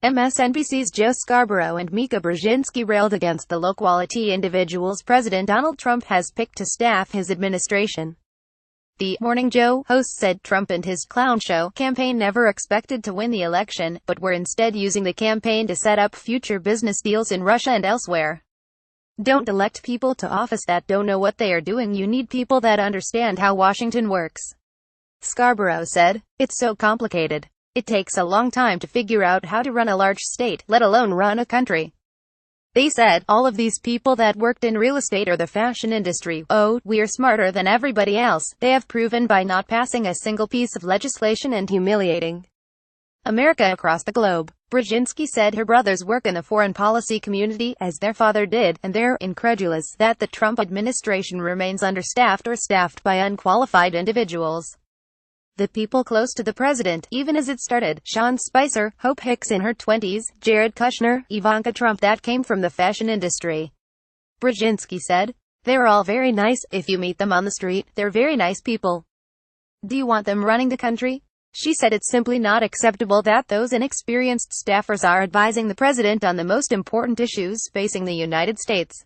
MSNBC's Joe Scarborough and Mika Brzezinski railed against the low-quality individuals President Donald Trump has picked to staff his administration. The Morning Joe host said Trump and his clown show campaign never expected to win the election, but were instead using the campaign to set up future business deals in Russia and elsewhere. Don't elect people to office that don't know what they are doing. You need people that understand how Washington works. Scarborough said, "It's so complicated. It takes a long time to figure out how to run a large state, let alone run a country." They said, all of these people that worked in real estate or the fashion industry, oh, we are smarter than everybody else. They have proven by not passing a single piece of legislation and humiliating America across the globe. Brzezinski said her brothers work in the foreign policy community, as their father did, and they're incredulous that the Trump administration remains understaffed or staffed by unqualified individuals. The people close to the president, even as it started, Sean Spicer, Hope Hicks in her 20s, Jared Kushner, Ivanka Trump that came from the fashion industry. Brzezinski said, "They're all very nice. If you meet them on the street, they're very nice people. Do you want them running the country?" She said it's simply not acceptable that those inexperienced staffers are advising the president on the most important issues facing the United States.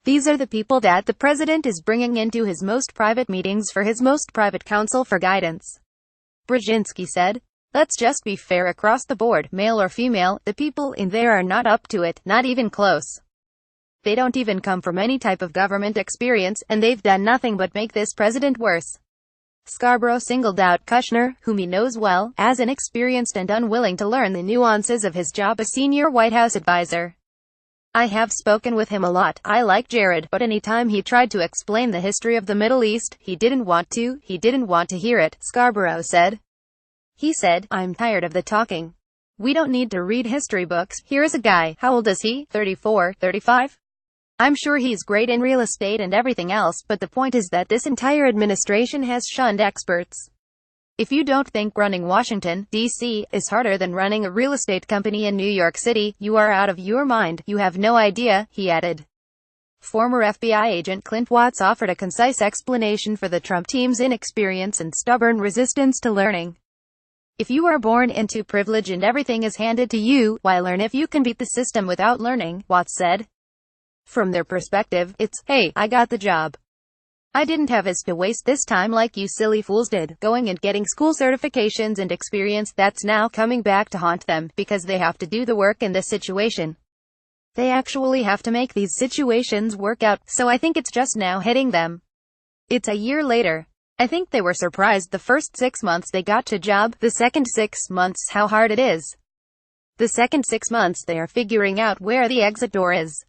These are the people that the president is bringing into his most private meetings for his most private counsel for guidance. Brzezinski said, "Let's just be fair across the board, male or female, the people in there are not up to it, not even close. They don't even come from any type of government experience, and they've done nothing but make this president worse." Scarborough singled out Kushner, whom he knows well, as inexperienced and unwilling to learn the nuances of his job as senior White House advisor. "I have spoken with him a lot. I like Jared, but any time he tried to explain the history of the Middle East, he didn't want to hear it," Scarborough said. He said, "I'm tired of the talking. We don't need to read history books. Here is a guy, how old is he, 34, 35? I'm sure he's great in real estate and everything else, but the point is that this entire administration has shunned experts. If you don't think running Washington, D.C., is harder than running a real estate company in New York City, you are out of your mind. You have no idea," he added. Former FBI agent Clint Watts offered a concise explanation for the Trump team's inexperience and stubborn resistance to learning. "If you are born into privilege and everything is handed to you, why learn if you can beat the system without learning?" Watts said. "From their perspective, it's, hey, I got the job. I didn't have to waste this time like you silly fools did, going and getting school certifications and experience that's now coming back to haunt them, because they have to do the work in this situation. They actually have to make these situations work out, so I think it's just now hitting them. It's a year later. I think they were surprised the first 6 months they got to job, the second 6 months how hard it is. The second 6 months they are figuring out where the exit door is.